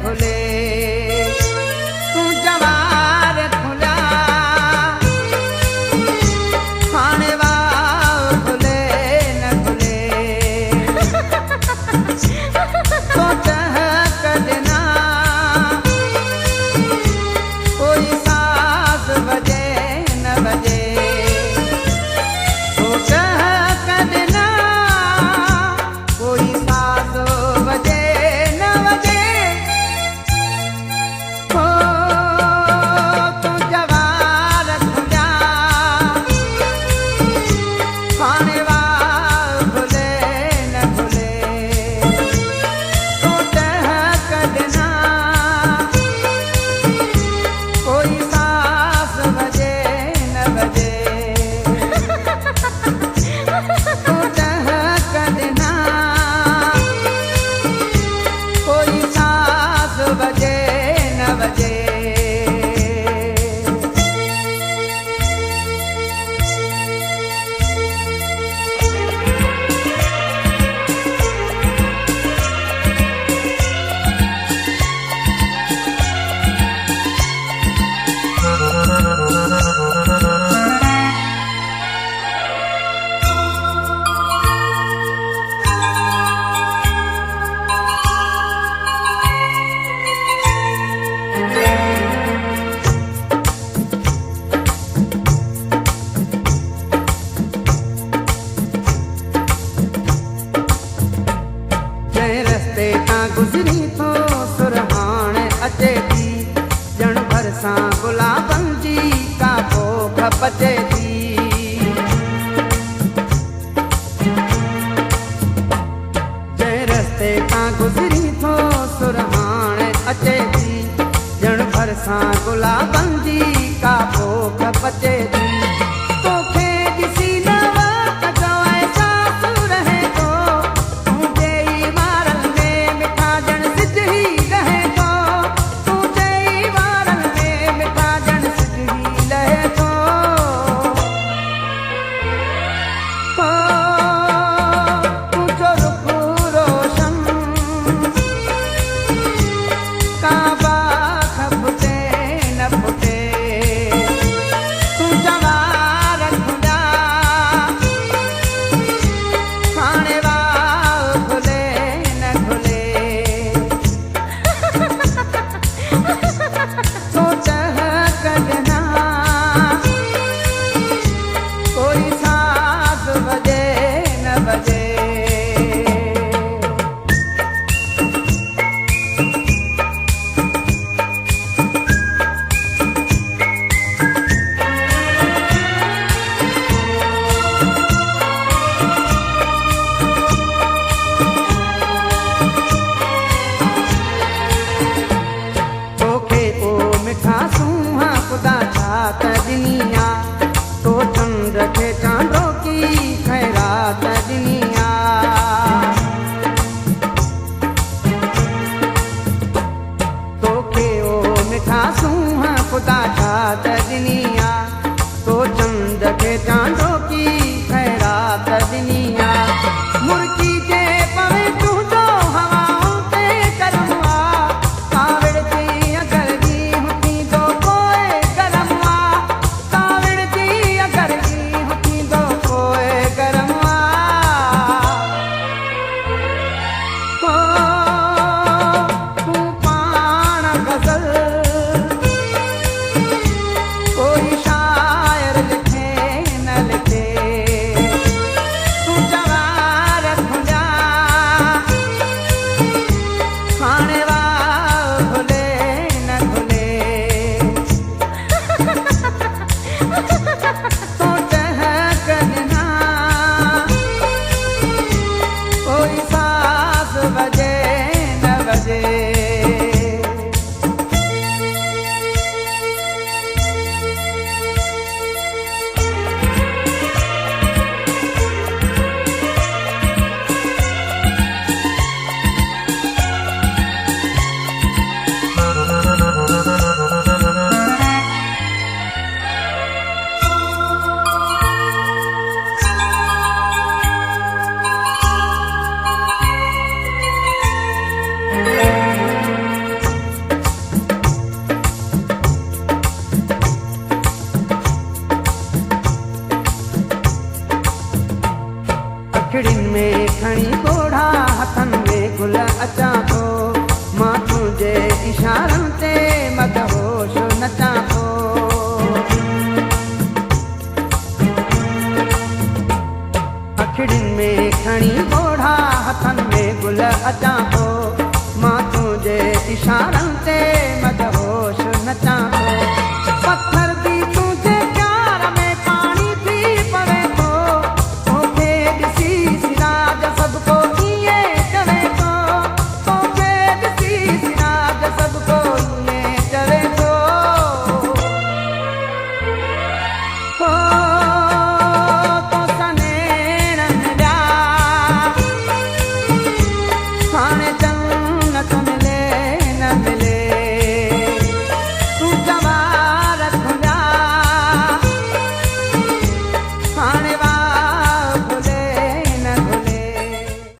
घुले तू जवार खुला खाने वाव घुले न घुले तो चहक देना कोई साज बजे न बजे तो चहक देना कोई साज बजे न बजे हो तू जवार खुला खाने वाव घुले न घुले तो चहक देना कोई सास बजे न बजे तो चहक देना कोई सास बजे न बजे जंहिं रस्ते तां गुज़री थो सुरहाण अचे थी ॼण भरिसां गुलाबनि जी का पोख पचे थी जंहिं रस्ते तां गुज़री थो सुरहाण अचे थी ॼण भरिसां गुलाबनि जी का पोख पचे थी तोखे ॾिसी न वक़्त जो एहसासु रहे थो तुंहिंजे ई वारनि में मिठा ॼण सिज ई लहे थो तुंहिंजे ई वारनि में मिठा ॼण सिज ई लहे थो हो तुंहिंजो रुख़ रोशन का बाख फुटे न फुटे तू जवार खुला खाने वाव घुले न घुले तो चहक देना कोई साज बजे न बजे तोखे ओ मिठा सूहा ख़ुदा छा त ॾिनी आ तो चंड खे चांडो की ख़ैरात ॾिनी आ तोखे ओ मिठा सूहा ख़ुदा छा त ॾिनी आ तो चंड खे चांडो की ख़ैरात ॾिनी आ मुर्गी जे पवे तुंहिंजो हवाऊं ते करम आ काविड़ जी अगर जी हुतींदो पोइ गरम आ काविड़ जी अगर जी हुतींदो पोइ गरम आ हो तूं पाण गज़ल कोई शायर लिखे न लिखे तू जे इशारनि ते मदहोश नचां थो। अखिड़ियुनि में खणी ॻोढ़ा हथनि में गुल अचां थो। मां तुंहिंजे इशारनि ते